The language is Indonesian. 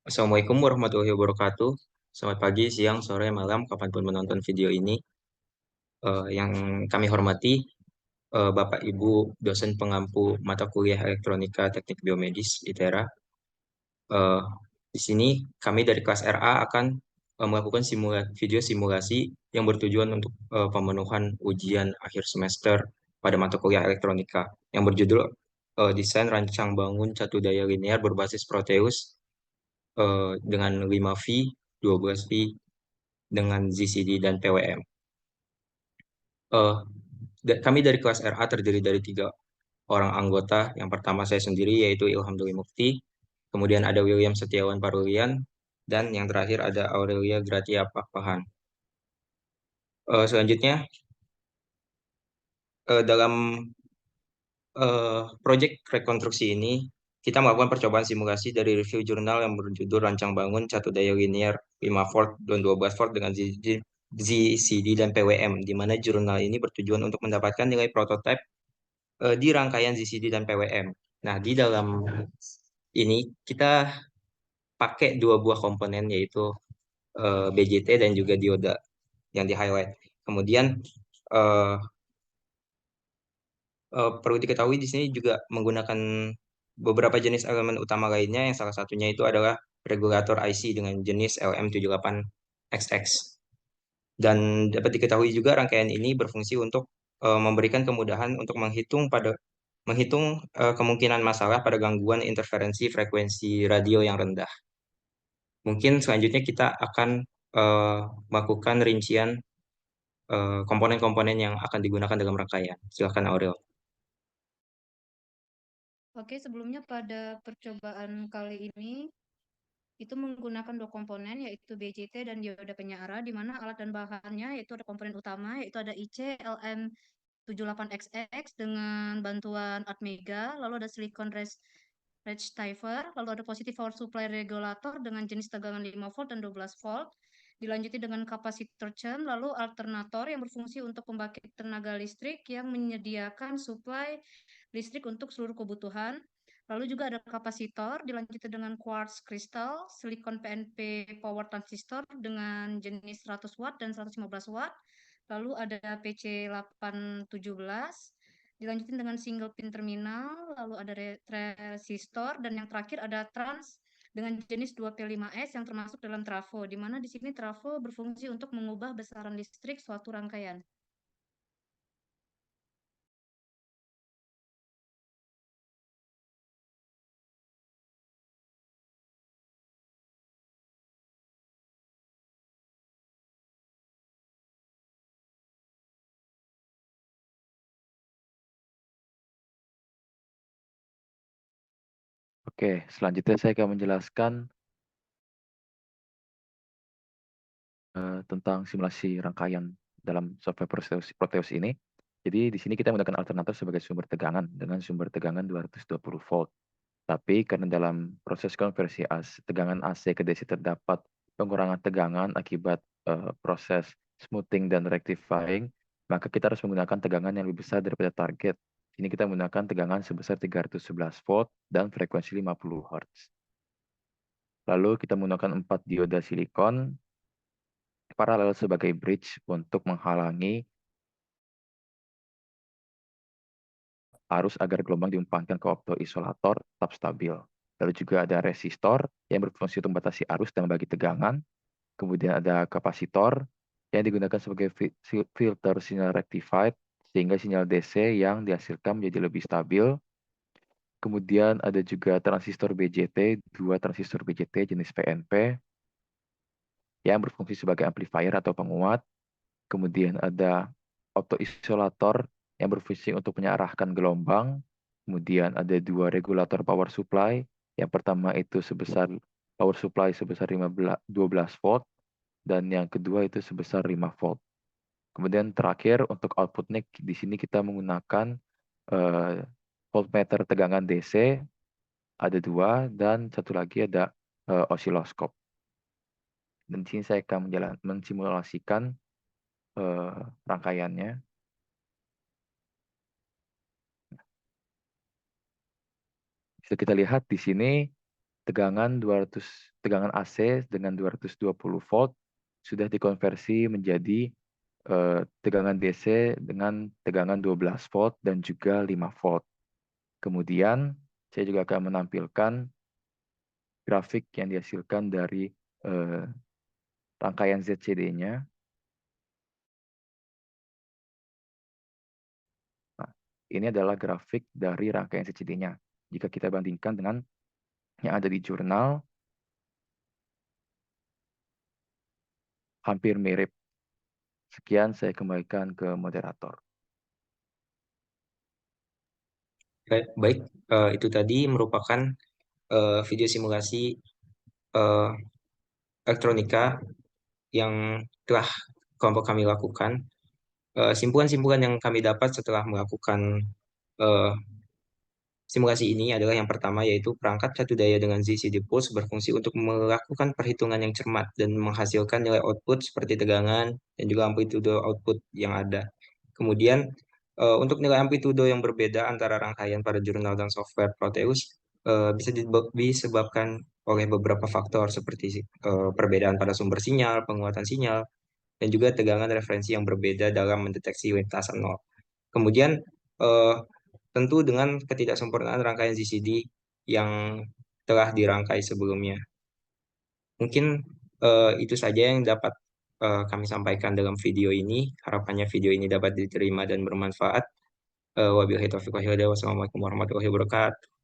Assalamualaikum warahmatullahi wabarakatuh. Selamat pagi, siang, sore, malam, kapanpun menonton video ini. Yang kami hormati, Bapak Ibu dosen pengampu mata kuliah Elektronika Teknik Biomedis ITERA. Eh, di sini kami dari kelas RA akan melakukan video simulasi yang bertujuan untuk pemenuhan ujian akhir semester pada mata kuliah Elektronika yang berjudul Desain Rancang Bangun Catu Daya Linear Berbasis Proteus dengan 5V, 12V, dengan ZCD dan PWM. Eh, Kami dari kelas RA terdiri dari 3 orang anggota. Yang pertama saya sendiri yaitu Ilham Dwi Mukti, kemudian ada William Setiawan Parulian, dan yang terakhir ada Aurelia Gratia Pakpahan. Selanjutnya dalam proyek rekonstruksi ini kita melakukan percobaan simulasi dari review jurnal yang berjudul Rancang Bangun Catu Daya Linear 5 volt dan 12 volt dengan ZCD dan PWM, di mana jurnal ini bertujuan untuk mendapatkan nilai prototipe di rangkaian ZCD dan PWM. Nah, di dalam ini kita pakai 2 buah komponen yaitu BJT dan juga dioda yang di highlight. Kemudian eh, perlu diketahui di sini juga menggunakan beberapa jenis elemen utama lainnya yang salah satunya itu adalah regulator IC dengan jenis LM78XX. Dan dapat diketahui juga rangkaian ini berfungsi untuk memberikan kemudahan untuk menghitung kemungkinan masalah pada gangguan interferensi frekuensi radio yang rendah. Mungkin selanjutnya kita akan eh, melakukan rincian komponen-komponen yang akan digunakan dalam rangkaian. Silakan Aurel. Oke, sebelumnya pada percobaan kali ini itu menggunakan 2 komponen yaitu BJT dan dioda penyara, di mana alat dan bahannya yaitu ada komponen utama yaitu ada IC LM78XX dengan bantuan Atmega, lalu ada silicon rectifier, lalu ada positive power supply regulator dengan jenis tegangan 5 volt dan 12 volt, dilanjuti dengan kapasitor CHAdeMO, lalu alternator yang berfungsi untuk pembangkit tenaga listrik yang menyediakan suplai listrik untuk seluruh kebutuhan. Lalu juga ada kapasitor, dilanjuti dengan quartz crystal, silikon PNP power transistor dengan jenis 100 watt dan 115 watt. Lalu ada PC817, dilanjutin dengan single pin terminal, lalu ada resistor, dan yang terakhir ada trans dengan jenis 2P5S yang termasuk dalam trafo, di mana di sini trafo berfungsi untuk mengubah besaran listrik suatu rangkaian. Oke, selanjutnya saya akan menjelaskan tentang simulasi rangkaian dalam software Proteus ini. Jadi di sini kita menggunakan alternator sebagai sumber tegangan dengan sumber tegangan 220 volt. Tapi karena dalam proses konversi tegangan AC ke DC terdapat pengurangan tegangan akibat proses smoothing dan rectifying, maka kita harus menggunakan tegangan yang lebih besar daripada target. Ini kita menggunakan tegangan sebesar 311 volt dan frekuensi 50 Hz. Lalu kita menggunakan 4 dioda silikon paralel sebagai bridge untuk menghalangi arus agar gelombang diumpankan ke optoisolator tetap stabil. Lalu juga ada resistor yang berfungsi untuk membatasi arus dan membagi tegangan. Kemudian ada kapasitor yang digunakan sebagai filter sinyal rectified sehingga sinyal DC yang dihasilkan menjadi lebih stabil. Kemudian ada juga transistor BJT, 2 transistor BJT jenis PNP yang berfungsi sebagai amplifier atau penguat. Kemudian ada optoisolator yang berfungsi untuk menyarahkan gelombang. Kemudian ada 2 regulator power supply. Yang pertama itu power supply sebesar 12 volt dan yang kedua itu sebesar 5 volt. Kemudian terakhir untuk outputnya di sini kita menggunakan voltmeter tegangan DC ada 2 dan satu lagi ada osiloskop. Dan di sini saya akan mensimulasikan rangkaiannya. Bisa kita lihat di sini tegangan AC dengan 220 volt sudah dikonversi menjadi tegangan DC dengan tegangan 12 volt dan juga 5 volt. Kemudian saya juga akan menampilkan grafik yang dihasilkan dari rangkaian ZCD-nya. Nah, ini adalah grafik dari rangkaian ZCD-nya. Jika kita bandingkan dengan yang ada di jurnal, hampir mirip. Sekian, saya kembalikan ke moderator. Baik, itu tadi merupakan video simulasi elektronika yang telah kelompok kami lakukan. Simpulan-simpulan yang kami dapat setelah melakukan simulasi ini adalah yang pertama, yaitu perangkat satu daya dengan ZCD pulse berfungsi untuk melakukan perhitungan yang cermat dan menghasilkan nilai output seperti tegangan dan juga amplitudo output yang ada. Kemudian, untuk nilai amplitudo yang berbeda antara rangkaian pada jurnal dan software Proteus bisa disebabkan oleh beberapa faktor seperti perbedaan pada sumber sinyal, penguatan sinyal, dan juga tegangan referensi yang berbeda dalam mendeteksi lintasan nol. Kemudian, tentu dengan ketidaksempurnaan rangkaian ZCD yang telah dirangkai sebelumnya. Mungkin itu saja yang dapat kami sampaikan dalam video ini. Harapannya video ini dapat diterima dan bermanfaat. Wabillahi taufiq wal hidayah. Wassalamualaikum warahmatullahi wabarakatuh.